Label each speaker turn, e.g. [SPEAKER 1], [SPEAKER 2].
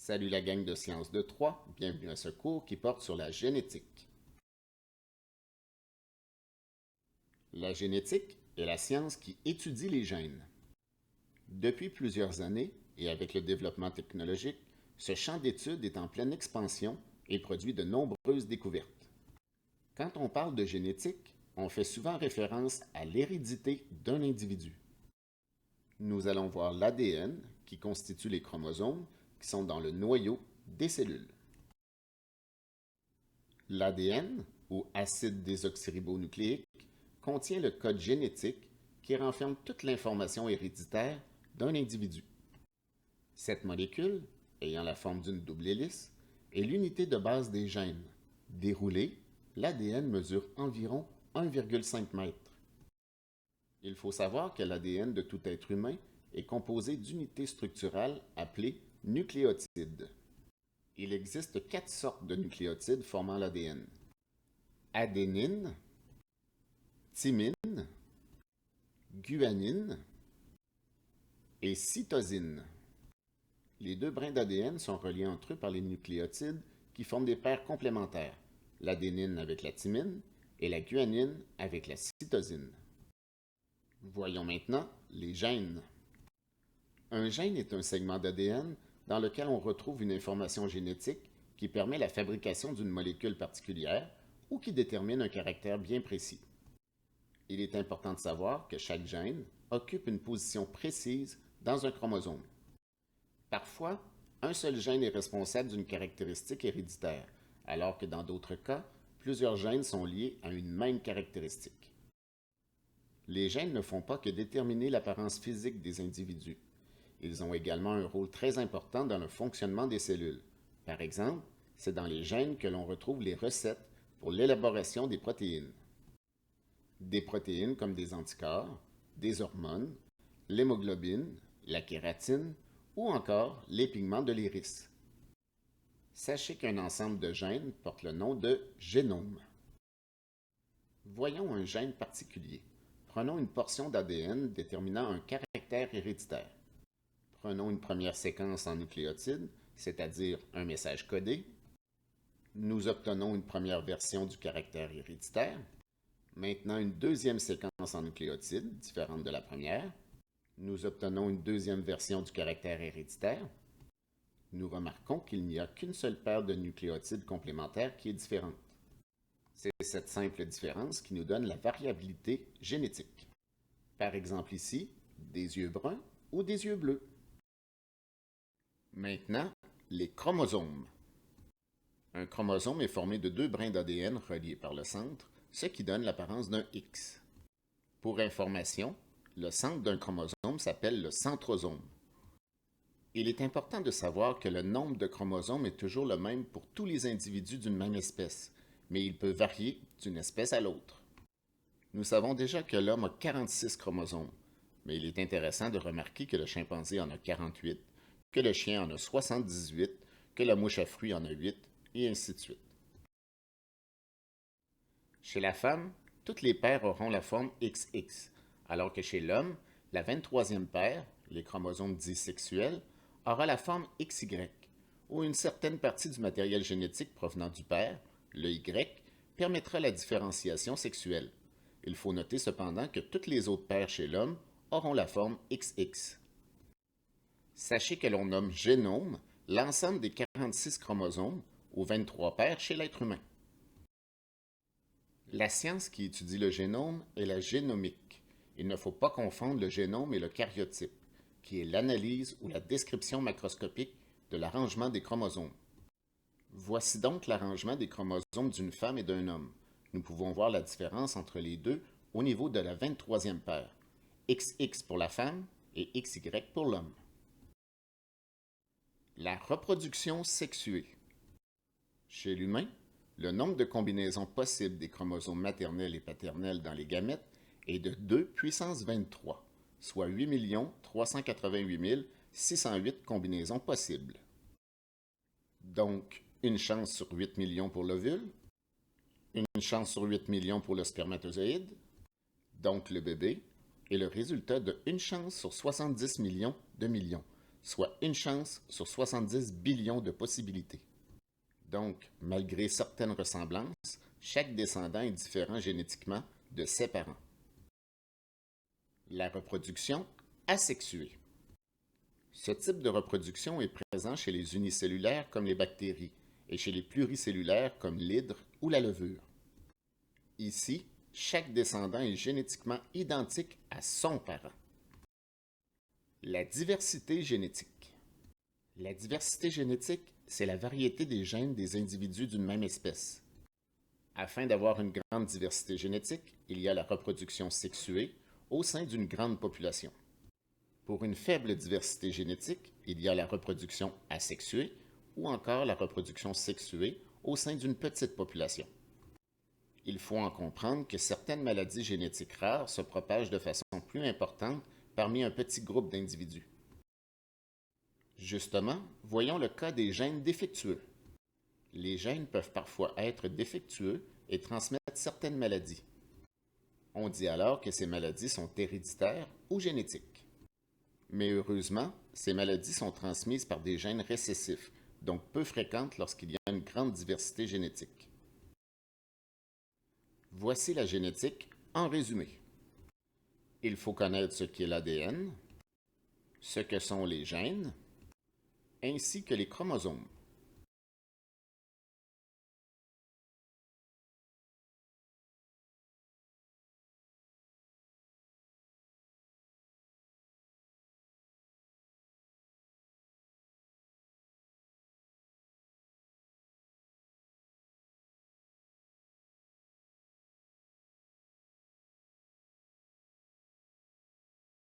[SPEAKER 1] Salut la gang de Sciences de 3, bienvenue à ce cours qui porte sur la génétique. La génétique est la science qui étudie les gènes. Depuis plusieurs années, et avec le développement technologique, ce champ d'études est en pleine expansion et produit de nombreuses découvertes. Quand on parle de génétique, on fait souvent référence à l'hérédité d'un individu. Nous allons voir l'ADN, qui constitue les chromosomes, qui sont dans le noyau des cellules. L'ADN, ou acide désoxyribonucléique, contient le code génétique qui renferme toute l'information héréditaire d'un individu. Cette molécule, ayant la forme d'une double hélice, est l'unité de base des gènes. Déroulé, l'ADN mesure environ 1,5 m. Il faut savoir que l'ADN de tout être humain est composé d'unités structurales appelées nucléotides. Il existe 4 sortes de nucléotides formant l'ADN. Adénine, thymine, guanine et cytosine. Les deux brins d'ADN sont reliés entre eux par les nucléotides qui forment des paires complémentaires, l'adénine avec la thymine et la guanine avec la cytosine. Voyons maintenant les gènes. Un gène est un segment d'ADN dans lequel on retrouve une information génétique qui permet la fabrication d'une molécule particulière ou qui détermine un caractère bien précis. Il est important de savoir que chaque gène occupe une position précise dans un chromosome. Parfois, un seul gène est responsable d'une caractéristique héréditaire, alors que dans d'autres cas, plusieurs gènes sont liés à une même caractéristique. Les gènes ne font pas que déterminer l'apparence physique des individus. Ils ont également un rôle très important dans le fonctionnement des cellules. Par exemple, c'est dans les gènes que l'on retrouve les recettes pour l'élaboration des protéines. Des protéines comme des anticorps, des hormones, l'hémoglobine, la kératine ou encore les pigments de l'iris. Sachez qu'un ensemble de gènes porte le nom de génome. Voyons un gène particulier. Prenons une portion d'ADN déterminant un caractère héréditaire. Prenons une première séquence en nucléotides, c'est-à-dire un message codé. Nous obtenons une première version du caractère héréditaire. Maintenant, une deuxième séquence en nucléotides, différente de la première. Nous obtenons une deuxième version du caractère héréditaire. Nous remarquons qu'il n'y a qu'une seule paire de nucléotides complémentaires qui est différente. C'est cette simple différence qui nous donne la variabilité génétique. Par exemple ici, des yeux bruns ou des yeux bleus. Maintenant, les chromosomes. Un chromosome est formé de deux brins d'ADN reliés par le centre, ce qui donne l'apparence d'un X. Pour information, le centre d'un chromosome s'appelle le centrosome. Il est important de savoir que le nombre de chromosomes est toujours le même pour tous les individus d'une même espèce, mais il peut varier d'une espèce à l'autre. Nous savons déjà que l'homme a 46 chromosomes, mais il est intéressant de remarquer que le chimpanzé en a 48, que le chien en a 78, que la mouche à fruits en a 8, et ainsi de suite. Chez la femme, toutes les paires auront la forme XX, alors que chez l'homme, la 23e paire, les chromosomes dits sexuels, aura la forme XY, où une certaine partie du matériel génétique provenant du père, le Y, permettra la différenciation sexuelle. Il faut noter cependant que toutes les autres paires chez l'homme auront la forme XX. Sachez que l'on nomme génome l'ensemble des 46 chromosomes ou 23 paires chez l'être humain. La science qui étudie le génome est la génomique. Il ne faut pas confondre le génome et le karyotype, qui est l'analyse ou la description macroscopique de l'arrangement des chromosomes. Voici donc l'arrangement des chromosomes d'une femme et d'un homme. Nous pouvons voir la différence entre les deux au niveau de la 23e paire, XX pour la femme et XY pour l'homme. La reproduction sexuée. Chez l'humain, le nombre de combinaisons possibles des chromosomes maternels et paternels dans les gamètes est de 2 puissance 23, soit 8 388 608 combinaisons possibles. Donc, une chance sur 8 millions pour l'ovule, une chance sur 8 millions pour le spermatozoïde, donc le bébé, et le résultat de une chance sur 70 millions de millions, soit une chance sur 70 billions de possibilités. Donc, malgré certaines ressemblances, chaque descendant est différent génétiquement de ses parents. La reproduction asexuée. Ce type de reproduction est présent chez les unicellulaires comme les bactéries et chez les pluricellulaires comme l'hydre ou la levure. Ici, chaque descendant est génétiquement identique à son parent. La diversité génétique. La diversité génétique, c'est la variété des gènes des individus d'une même espèce. Afin d'avoir une grande diversité génétique, il y a la reproduction sexuée au sein d'une grande population. Pour une faible diversité génétique, il y a la reproduction asexuée ou encore la reproduction sexuée au sein d'une petite population. Il faut en comprendre que certaines maladies génétiques rares se propagent de façon plus importante parmi un petit groupe d'individus. Justement, voyons le cas des gènes défectueux. Les gènes peuvent parfois être défectueux et transmettre certaines maladies. On dit alors que ces maladies sont héréditaires ou génétiques. Mais heureusement, ces maladies sont transmises par des gènes récessifs, donc peu fréquentes lorsqu'il y a une grande diversité génétique. Voici la génétique en résumé. Il faut connaître ce qu'est l'ADN, ce que sont les gènes, ainsi que les chromosomes.